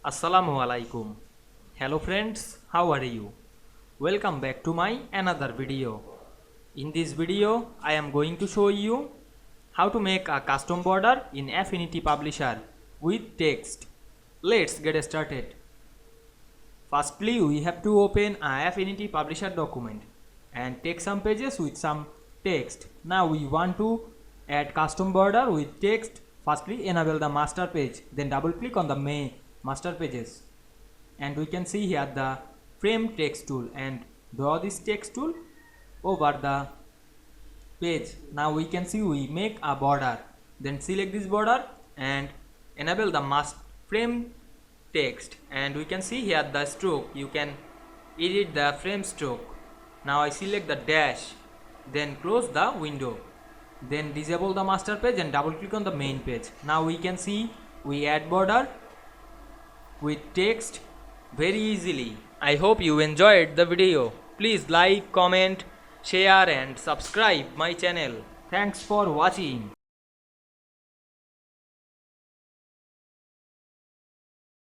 Assalamu Walaikum. Hello friends, how are you? Welcome back to my another video. In this video, I am going to show you how to make a custom border in Affinity Publisher with text. Let's get started. Firstly, we have to open a Affinity Publisher document and take some pages with some text. Now we want to add custom border with text. Firstly, enable the master page, then double click on the main master pages, and we can see here the frame text tool and draw this text tool over the page. Now we can see we make a border, then select this border and enable the master frame text, and we can see here the stroke. You can edit the frame stroke. Now I select the dash, then close the window, then disable the master page and double click on the main page. Now we can see we add border with text very easily. I hope you enjoyed the video. Please like, comment, share and subscribe my channel. Thanks for watching.